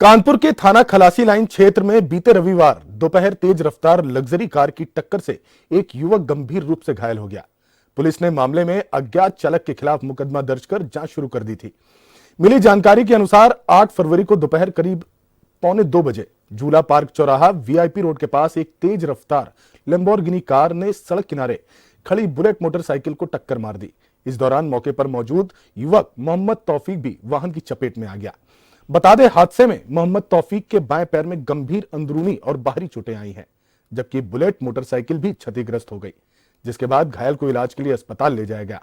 कानपुर के थाना खलासी लाइन क्षेत्र में बीते रविवार दोपहर तेज रफ्तार लग्जरी कार की टक्कर से एक युवक गंभीर रूप से घायल हो गया। पुलिस ने मामले में अज्ञात चालक के खिलाफ मुकदमा दर्ज कर जांच शुरू कर दी थी। मिली जानकारी के अनुसार 8 फरवरी को दोपहर करीब 1:45 बजे झूला पार्क चौराहा वीआईपी रोड के पास एक तेज रफ्तार लैम्बोर्गिनी कार ने सड़क किनारे खड़ी बुलेट मोटरसाइकिल को टक्कर मार दी। इस दौरान मौके पर मौजूद युवक मोहम्मद तौफीक भी वाहन की चपेट में आ गया। बता दें, हादसे में मोहम्मद तौफीक के बाएं पैर में गंभीर अंदरूनी और बाहरी चोटें आई हैं, जबकि बुलेट मोटरसाइकिल भी क्षतिग्रस्त हो गई, जिसके बाद घायल को इलाज के लिए अस्पताल ले जाया गया।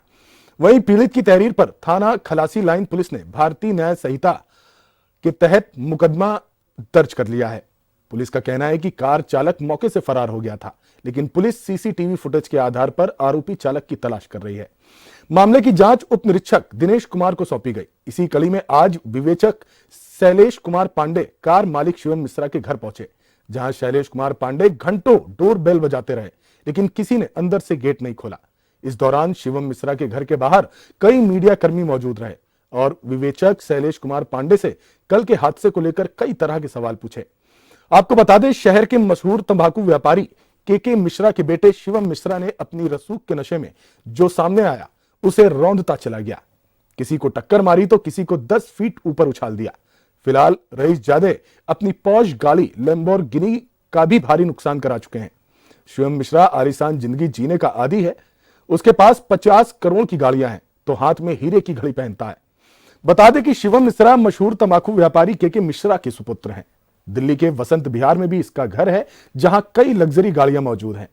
वहीं पीड़ित की तहरीर पर थाना खलासी लाइन पुलिस ने भारतीय न्याय संहिता के तहत मुकदमा दर्ज कर लिया है। पुलिस का कहना है कि कार चालक मौके से फरार हो गया था, लेकिन पुलिस सीसीटीवी फुटेज के आधार पर आरोपी चालक की तलाश कर रही है। मामले की जांच उप निरीक्षक दिनेश कुमार को सौंपी गई। इसी कड़ी में आज विवेचक शैलेश कुमार पांडे कार मालिक शिवम मिश्रा के घर पहुंचे, जहां शैलेश कुमार पांडे घंटों डोर बेल बजाते रहे, लेकिन किसी ने अंदर से गेट नहीं खोला। इस दौरान शिवम मिश्रा के घर के बाहर कई मीडिया कर्मी मौजूद रहे और विवेचक शैलेश कुमार पांडे से कल के हादसे को लेकर कई तरह के सवाल पूछे। आपको बता दें, शहर के मशहूर तंबाकू व्यापारी के मिश्रा के बेटे शिवम मिश्रा ने अपनी रसूख के नशे में जो सामने आया उसे रौंदता चला गया। किसी को टक्कर मारी तो किसी को 10 फीट ऊपर उछाल दिया। फिलहाल रईस जादे अपनी पॉश गाड़ी लैम्बोर्गिनी का भी भारी नुकसान करा चुके हैं। शिवम मिश्रा आलीशान जिंदगी जीने का आदी है। उसके पास 50 करोड़ की गाड़ियां हैं तो हाथ में हीरे की घड़ी पहनता है। बता दें कि शिवम मिश्रा मशहूर तंबाकू व्यापारी के मिश्रा के सुपुत्र हैं। दिल्ली के वसंत विहार में भी इसका घर है, जहां कई लग्जरी गाड़ियां मौजूद हैं।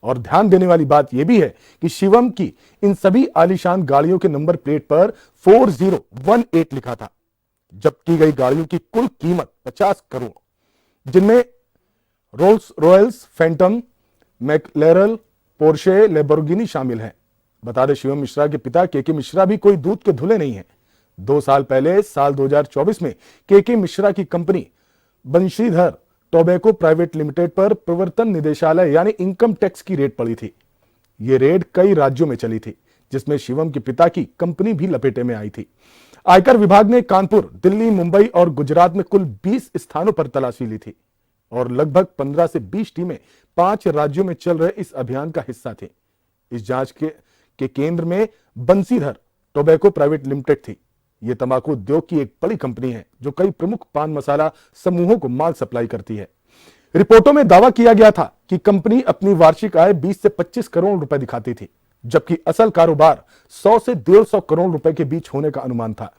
और ध्यान देने वाली बात यह भी है कि शिवम की इन सभी आलीशान गाड़ियों के नंबर प्लेट पर 4018 लिखा था। जब्त की गई गाड़ियों की कुल कीमत 50 करोड़, जिनमें Rolls Royce, Phantom, McLaren, Porsche, Lamborghini शामिल हैं। बता दें, शिवम मिश्रा के पिता के मिश्रा भी कोई दूध के धुले नहीं है। 2 साल पहले साल 2024 में के मिश्रा की company Banshidhar tobacco private limited पर प्रवर्तन निदेशालय यानी इनकम टैक्स की रेड पड़ी थी। यह रेड कई राज्यों में चली थी, जिसमें शिवम के पिता की कंपनी भी लपेटे में आई थी। आयकर विभाग ने कानपुर, दिल्ली, मुंबई और गुजरात में कुल 20 स्थानों पर तलाशी ली थी और लगभग 15 से 20 टीमें 5 राज्यों में चल रहे इस अभियान का हिस्सा थी। इस जांच के केंद्र में बंशीधर टोबैको प्राइवेट लिमिटेड थी। यह तंबाकू उद्योग की एक बड़ी कंपनी है जो कई प्रमुख पान मसाला समूहों को माल सप्लाई करती है। रिपोर्टों में दावा किया गया था कि कंपनी अपनी वार्षिक आय 20 से 25 करोड़ रुपए दिखाती थी, जबकि असल कारोबार 100 से 150 करोड़ रुपए के बीच होने का अनुमान था।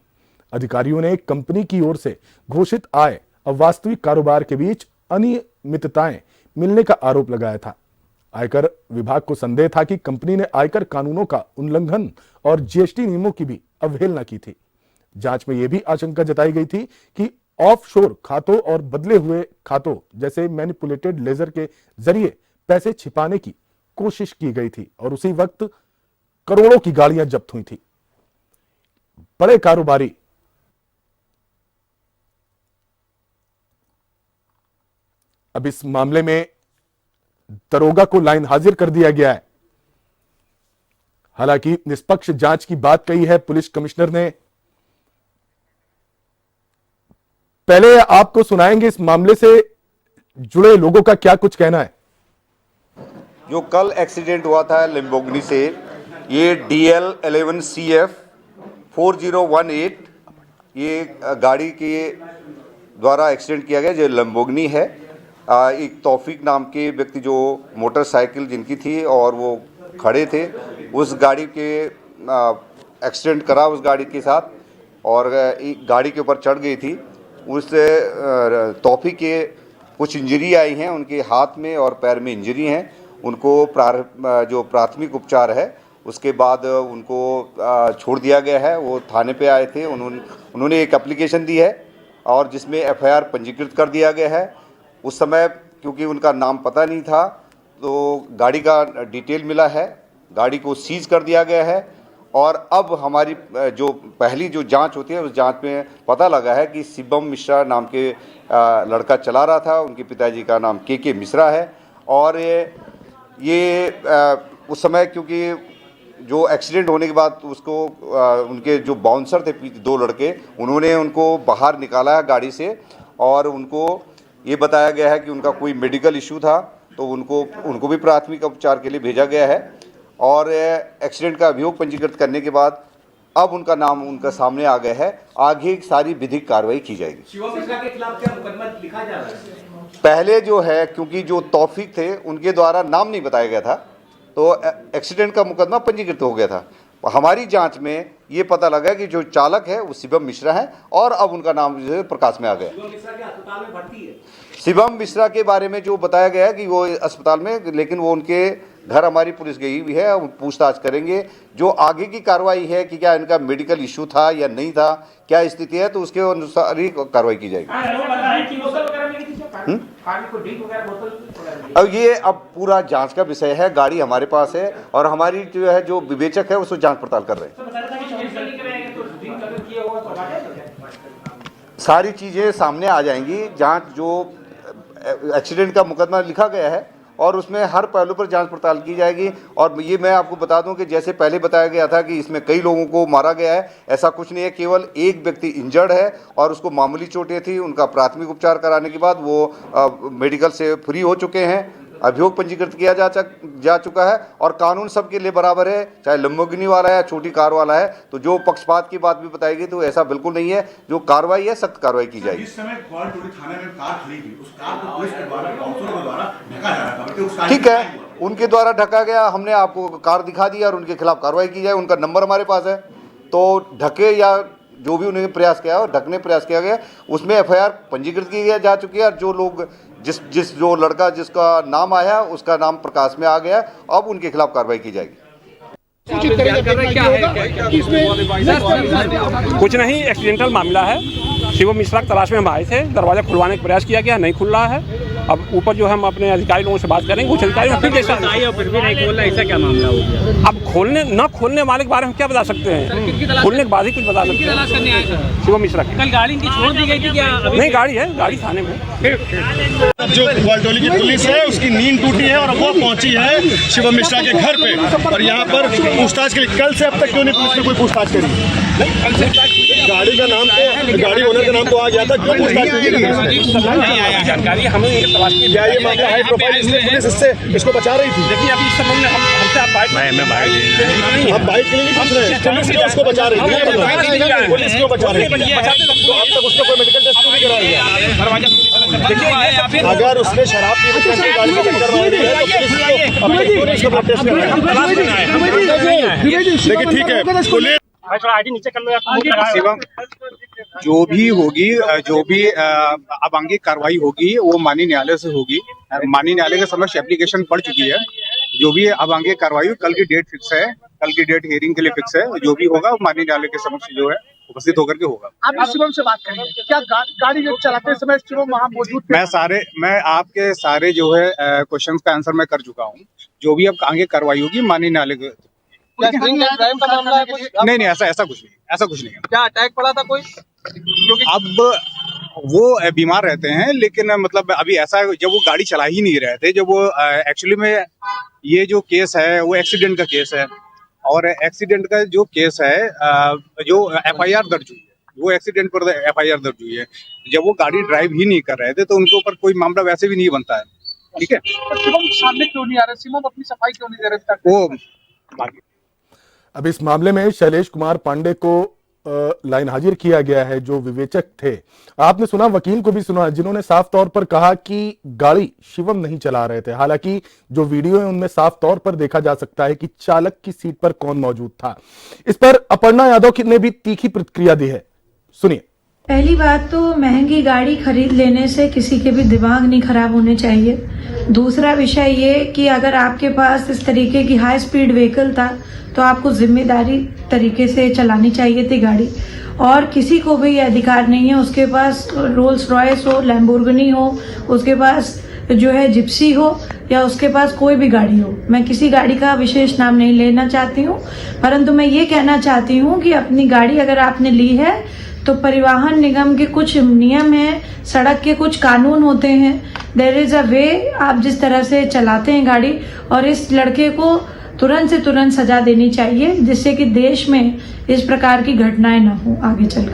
अधिकारियों ने कंपनी की ओर से घोषित आय और वास्तविक कारोबार के बीच अनियमितताएं मिलने का आरोप लगाया था। आयकर विभाग को संदेह था कि कंपनी ने आयकर कानूनों का उल्लंघन और जीएसटी नियमों की भी अवहेलना की थी। जांच में यह भी आशंका जताई गई थी कि ऑफशोर खातों और बदले हुए खातों जैसे मैनिपुलेटेड लेजर के जरिए पैसे छिपाने की कोशिश की गई थी और उसी वक्त करोड़ों की गाड़ियां जब्त हुई थी। बड़े कारोबारी अब इस मामले में दरोगा को लाइन हाजिर कर दिया गया है। हालांकि निष्पक्ष जांच की बात कही है पुलिस कमिश्नर ने। पहले आपको सुनाएंगे इस मामले से जुड़े लोगों का क्या कुछ कहना है। जो कल एक्सीडेंट हुआ था लैम्बोर्गिनी से, ये DL11 CF 4018 ये गाड़ी के द्वारा एक्सीडेंट किया गया, जो लैम्बोर्गिनी है। एक तौफीक नाम के व्यक्ति जो मोटरसाइकिल जिनकी थी और वो खड़े थे, उस गाड़ी के एक्सीडेंट करा उस गाड़ी के साथ और एक गाड़ी के ऊपर चढ़ गई थी। उस तौफीक के कुछ इंजरी आई हैं, उनके हाथ में और पैर में इंजरी हैं। उनको जो प्राथमिक उपचार है उसके बाद उनको छोड़ दिया गया है। वो थाने पे आए थे, उन्होंने एक एप्लीकेशन दी है और जिसमें FIR पंजीकृत कर दिया गया है। उस समय क्योंकि उनका नाम पता नहीं था तो गाड़ी का डिटेल मिला है, गाड़ी को सीज कर दिया गया है और अब हमारी जो पहली जो जांच होती है उस जांच में पता लगा है कि शिवम मिश्रा नाम के लड़का चला रहा था। उनके पिताजी का नाम के मिश्रा है और ये उस समय क्योंकि जो एक्सीडेंट होने के बाद उसको उनके जो बाउंसर थे 2 लड़के, उन्होंने उनको बाहर निकाला है गाड़ी से और उनको ये बताया गया है कि उनका कोई मेडिकल इशू था, तो उनको भी प्राथमिक उपचार के लिए भेजा गया है। और एक्सीडेंट का अभियोग पंजीकृत करने के बाद अब उनका नाम उनका सामने आ गया है, आगे सारी विधिक कार्रवाई की जाएगी। शिवम मिश्रा के खिलाफ क्या मुकदमा लिखा जा रहा है? पहले जो है, क्योंकि जो तौफीक थे उनके द्वारा नाम नहीं बताया गया था, तो एक्सीडेंट का मुकदमा पंजीकृत हो गया था। हमारी जांच में ये पता लगा कि जो चालक है वो शिवम मिश्रा है और अब उनका नाम जो है प्रकाश में आ गया। शिवम मिश्रा के अस्पताल में भर्ती है। शिवम मिश्रा के बारे में जो बताया गया है कि वो अस्पताल में, लेकिन वो उनके घर हमारी पुलिस गई हुई है, पूछताछ करेंगे। जो आगे की कार्रवाई है कि क्या इनका मेडिकल इशू था या नहीं था, क्या स्थिति है, तो उसके अनुसार ही कार्रवाई की जाएगी। अब ये पूरा जांच का विषय है, गाड़ी हमारे पास है और हमारी जो है जो विवेचक है उसको जांच पड़ताल कर रहे हैं। सारी चीज़ें सामने आ जाएंगी। जांच जो एक्सीडेंट का मुकदमा लिखा गया है और उसमें हर पहलू पर जांच पड़ताल की जाएगी। और ये मैं आपको बता दूं कि जैसे पहले बताया गया था कि इसमें कई लोगों को मारा गया है, ऐसा कुछ नहीं है। केवल एक व्यक्ति इंजर्ड है और उसको मामूली चोटें थी। उनका प्राथमिक उपचार कराने के बाद वो मेडिकल से फ्री हो चुके हैं। अभियोग पंजीकृत किया जा चुका है और कानून सबके लिए बराबर है, चाहे लंबोर्गिनी वाला है या छोटी कार वाला है। तो जो पक्षपात की बात भी बताएगी तो ऐसा बिल्कुल नहीं है। जो कार्रवाई है सख्त कार्रवाई की जाएगी। जिस समय ग्वालटोली थाने में कार खड़ी थी, उस कार को पुलिस के द्वारा काउंसलर के द्वारा ढका जा रहा था, उस कार ठीक है, उनके द्वारा ढका गया। हमने आपको कार दिखा दी और उनके खिलाफ कार्रवाई की जाए। उनका नंबर हमारे पास है, तो ढके या जो भी उन्होंने प्रयास किया और ढकने प्रयास किया गया उसमें एफआईआर पंजीकृत की जा चुकी है। और जो लोग जो लड़का जिसका नाम आया उसका नाम प्रकाश में आ गया, अब उनके खिलाफ कार्रवाई की जाएगी। कुछ नहीं, एक्सीडेंटल मामला है। शिवम मिश्रा की तलाश में हम आए थे, दरवाजा खुलवाने का प्रयास किया गया, नहीं खुल रहा है। अब ऊपर जो हम अपने अधिकारी लोगों से बात करेंगे, कुछ अधिकारी फिर जैसा फिर भी नहीं खोल रहा, ऐसा क्या मामला हो गया? अब खोलने वाले के बारे में क्या बता सकते हैं? खोलने के बाद ही कुछ बता सकते हैं। शिवम मिश्रा की कल गाड़ी इनकी छोड़ दी गई थी क्या? नहीं, गाड़ी है, गाड़ी थाने में। जो ग्वालटोली की पुलिस है उसकी नींद टूटी है और वो पहुंची है शिवम मिश्रा के घर पे और यहाँ पर पूछताछ के लिए। कल से अब तक क्यों नहीं पुलिस ने कोई पूछताछ करी? गाड़ी का नाम तो, गाड़ी ओनर का नाम तो आ गया था, क्यों पूछताछ नहीं? जानकारी हमें तलाश की। क्या ये मामला हाई प्रोफाइल इसलिए पुलिस इसको बचा रही थी? देखिए, अभी इस संबंध में हमसे आप बाइक हम बाइक के लिए नहीं पूछ रहे हैं, पुलिस क्यों उसको बचा रही थी? पुलिस क्यों बचा रही थी? तो अब तक उसको कोई मेडिकल टेस्ट नहीं कराया गया। अगर उसने शराब पी के गाड़ी को टक्कर मारी है तो पुलिस को अब तक क्यों नहीं उसका ब्लड टेस्ट कराया? देखिए ठीक है, पुलिस शिवम जो भी होगी, जो भी अब आगे कार्रवाई होगी वो माननीय न्यायालय से होगी। माननीय न्यायालय के समक्ष एप्लीकेशन पड़ चुकी है। जो भी अब आगे कार्रवाई, कल की डेट फिक्स है, कल की डेट हियरिंग के लिए फिक्स है। जो भी होगा माननीय न्यायालय के समक्ष जो है उपस्थित होकर के होगा। आप शिवम से बात करेंगे क्या? गाड़ी चलाते समय शिवम वहाँ मौजूद थे? मैं आपके सारे जो है क्वेश्चन का आंसर मैं कर चुका हूँ। जो भी अब आगे कार्रवाई होगी माननीय न्यायालय के। नहीं, ऐसा कुछ नहीं है। क्या अटैक पड़ा था कोई? अब वो बीमार रहते हैं, लेकिन मतलब अभी ऐसा, जब वो गाड़ी चला ही नहीं रहे थे, जब वो एक्चुअली में ये जो केस है वो एक्सीडेंट का केस है। और एक्सीडेंट का जो केस है, जो एफआईआर दर्ज हुई है, वो एक्सीडेंट पर एफआईआर दर्ज हुई है। जब वो गाड़ी ड्राइव ही नहीं कर रहे थे तो उनके ऊपर कोई मामला वैसे भी नहीं बनता है। ठीक है, तो शिवम सामने क्यों नहीं आ रहे? शिवम अपनी सफाई क्यों नहीं दे रहे? वो अब इस मामले में शैलेश कुमार पांडे को लाइन हाजिर किया गया है, जो विवेचक थे। आपने सुना, वकील को भी सुना, जिन्होंने साफ तौर पर कहा कि गाड़ी शिवम नहीं चला रहे थे। हालांकि जो वीडियो है उनमें साफ तौर पर देखा जा सकता है कि चालक की सीट पर कौन मौजूद था। इस पर अपर्णा यादव ने भी तीखी प्रतिक्रिया दी है, सुनिए। पहली बात तो महंगी गाड़ी खरीद लेने से किसी के भी दिमाग नहीं खराब होने चाहिए। दूसरा विषय ये कि अगर आपके पास इस तरीके की हाई स्पीड व्हीकल था तो आपको जिम्मेदारी तरीके से चलानी चाहिए थी गाड़ी। और किसी को भी ये अधिकार नहीं है, उसके पास रोल्स रॉयस हो, लैम्बोर्गिनी हो, उसके पास जो है जिप्सी हो या उसके पास कोई भी गाड़ी हो। मैं किसी गाड़ी का विशेष नाम नहीं लेना चाहती हूँ, परंतु मैं ये कहना चाहती हूँ कि अपनी गाड़ी अगर आपने ली है तो परिवहन निगम के कुछ नियम हैं, सड़क के कुछ कानून होते हैं। देयर इज अ वे, आप जिस तरह से चलाते हैं गाड़ी, और इस लड़के को तुरंत से तुरंत सजा देनी चाहिए, जिससे कि देश में इस प्रकार की घटनाएं न हो आगे चल।